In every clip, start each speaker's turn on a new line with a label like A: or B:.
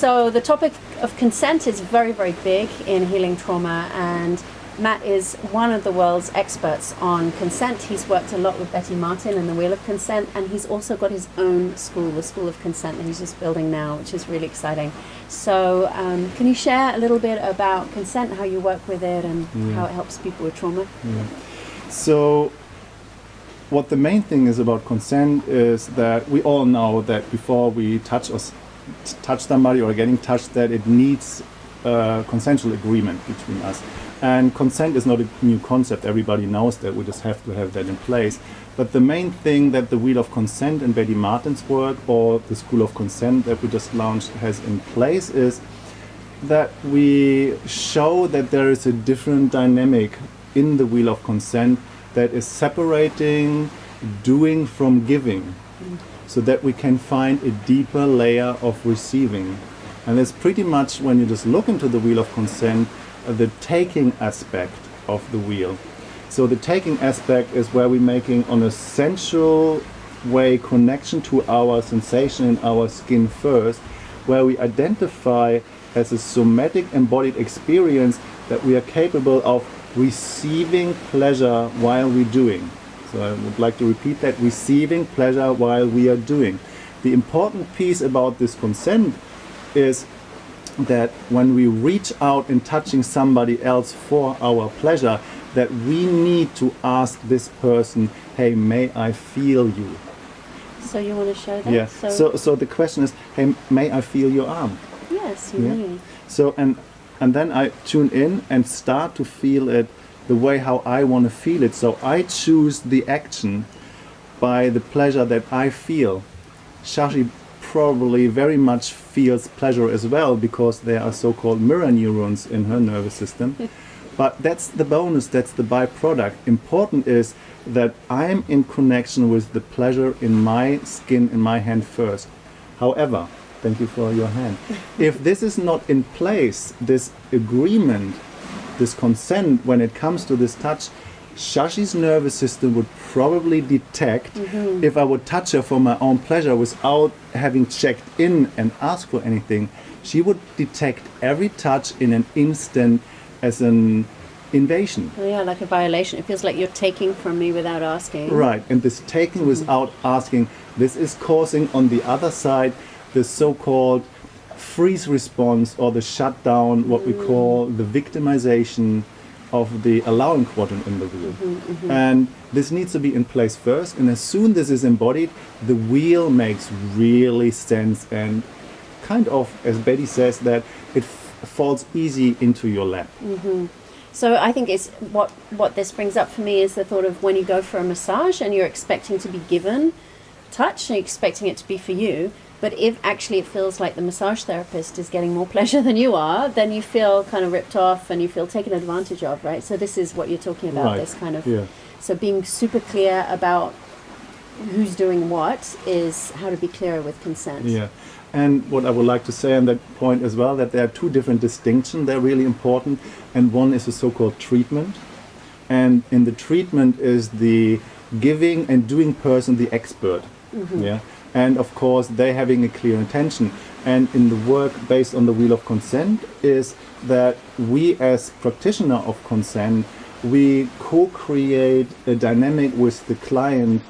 A: So the topic of consent is very, very big in healing trauma, and Matt is one of the world's experts on consent. He's worked a lot with Betty Martin and the Wheel of Consent, and he's also got his own school, the School of Consent, that he's just building now, which is really exciting. So can you share a little bit about consent, how you work with it, and how it helps people with trauma?
B: So what the main thing is about consent is that we all know that before we touch somebody or getting touched, that it needs consensual agreement between us. And consent is not a new concept. Everybody knows that. We just have to have that in place. But the main thing that the Wheel of Consent and Betty Martin's work, or the School of Consent that we just launched, has in place is that we show that there is a different dynamic in the Wheel of Consent that is separating doing from giving, so that we can find a deeper layer of receiving. And that's pretty much, when you just look into the Wheel of Consent, the taking aspect of the wheel. So the taking aspect is where we're making on a sensual way connection to our sensation in our skin first, where we identify as a somatic embodied experience that we are capable of receiving pleasure while we're doing. So I would like to repeat that: receiving pleasure while we are doing. The important piece about this consent is that when we reach out in touching somebody else for our pleasure, that we need to ask this person, hey, may I feel you?
A: So you want to show that?
B: Yeah. So the question is, hey, may I feel your arm?
A: Yes, you may.
B: So and then I tune in and start to feel it the way how I want to feel it. So I choose the action by the pleasure that I feel. Shashi probably very much feels pleasure as well, because there are so-called mirror neurons in her nervous system. But that's the bonus, that's the byproduct. Important is that I'm in connection with the pleasure in my skin, in my hand first. However, thank you for your hand. If this is not in place, this agreement, this consent, when it comes to this touch, Shashi's nervous system would probably detect if I would touch her for my own pleasure without having checked in and asked for anything. She would detect every touch in an instant as an invasion.
A: Oh, yeah, like a violation. It feels like you're taking from me without asking.
B: Right, and this taking without asking, this is causing on the other side the so-called freeze response, or the shutdown, what we call the victimization of the allowing quadrant in the wheel. And this needs to be in place first, and as soon as this is embodied, the wheel makes really sense, and kind of, as Betty says, that it falls easy into your lap.
A: So I think it's what this brings up for me is the thought of when you go for a massage and you're expecting to be given touch, and you're expecting it to be for you, but if actually it feels like the massage therapist is getting more pleasure than you are, then you feel kind of ripped off and you feel taken advantage of, right? So this is what you're talking about,
B: Right.
A: this kind of...
B: Yeah.
A: So being super clear about who's doing what is how to be clearer with consent.
B: Yeah, and what I would like to say on that point as well, that there are two different distinctions that are really important, and one is the so-called treatment, and in the treatment is the giving and doing person the expert. Yeah, and of course they having a clear intention. And in the work based on the Wheel of Consent is that we as practitioner of consent, we co-create a dynamic with the client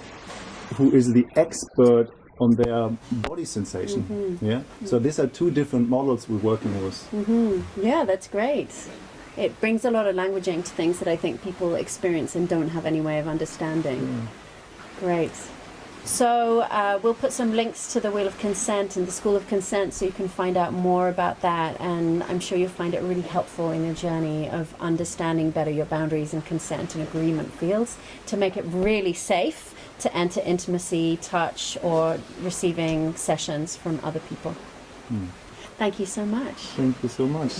B: who is the expert on their body sensation. Yeah. So these are two different models we're working with.
A: Yeah, that's great. It brings a lot of languaging to things that I think people experience and don't have any way of understanding. Great. So we'll put some links to the Wheel of Consent and the School of Consent so you can find out more about that, and I'm sure you'll find it really helpful in your journey of understanding better your boundaries and consent and agreement fields to make it really safe to enter intimacy, touch, or receiving sessions from other people. Thank you so much.
B: Thank you so much.